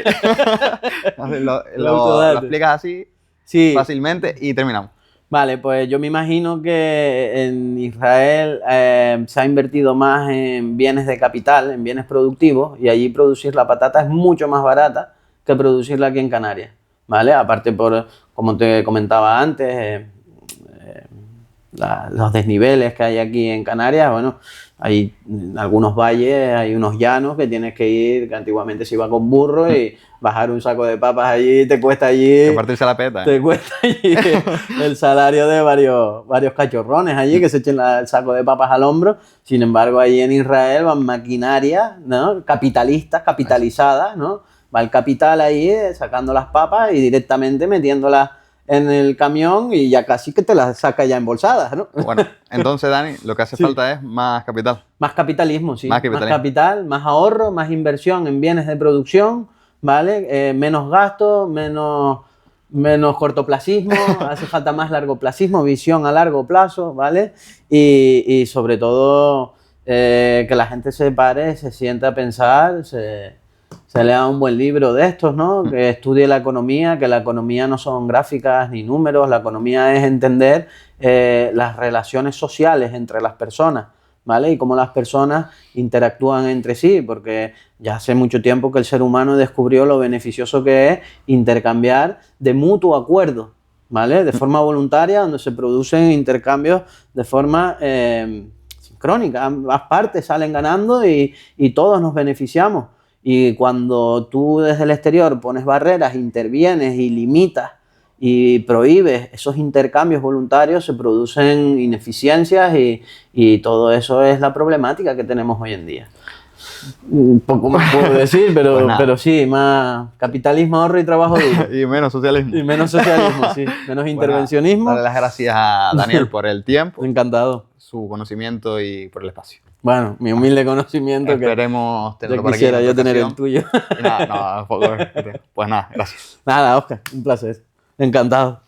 Entonces, lo Autodate. explicas así Sí. fácilmente y terminamos. Vale, pues yo me imagino que en Israel se ha invertido más en bienes de capital, en bienes productivos, y allí producir la patata es mucho más barata que producirla aquí en Canarias, ¿vale? Aparte como te comentaba antes, los desniveles que hay aquí en Canarias, bueno, hay algunos valles, hay unos llanos que tienes que ir, que antiguamente se iba con burro y bajar un saco de papas allí te cuesta allí... Que partirse la peta. Te cuesta allí el salario de varios cachorrones allí que se echen el saco de papas al hombro. Sin embargo, allí en Israel van maquinarias, ¿no? Capitalistas, capitalizadas, ¿no? Va el capital ahí sacando las papas y directamente metiéndolas en el camión y ya casi que te las saca ya embolsadas, ¿no? Bueno, entonces, Dani, lo que hace Sí. falta es más capital. Más capitalismo, sí. Más capitalismo. Más capital, más ahorro, más inversión en bienes de producción, ¿vale? Menos gasto, menos cortoplacismo, hace falta más largoplacismo, visión a largo plazo, ¿vale? Y sobre todo que la gente se pare, se sienta a pensar, se lea un buen libro de estos, ¿no? Que estudie la economía, que la economía no son gráficas ni números, la economía es entender las relaciones sociales entre las personas, ¿vale? Y cómo las personas interactúan entre sí, porque ya hace mucho tiempo que el ser humano descubrió lo beneficioso que es intercambiar de mutuo acuerdo, ¿vale? De forma voluntaria, donde se producen intercambios de forma sincrónica, ambas partes salen ganando y todos nos beneficiamos. Y cuando tú desde el exterior pones barreras, intervienes y limitas y prohíbes esos intercambios voluntarios, se producen ineficiencias y todo eso es la problemática que tenemos hoy en día. Un poco más puedo decir, Pues nada. pero sí, más capitalismo, ahorro y trabajo duro. Y menos socialismo. Y menos socialismo, sí, menos intervencionismo. Darle las gracias a Daniel por el tiempo, Encantado. su conocimiento y por el espacio. Bueno, mi humilde conocimiento que Esperemos tenerlo ya por aquí. en quisiera otra yo tener el ocasión. tuyo. Y nada, no, pues nada, gracias. Nada, Oscar, un placer. Encantado.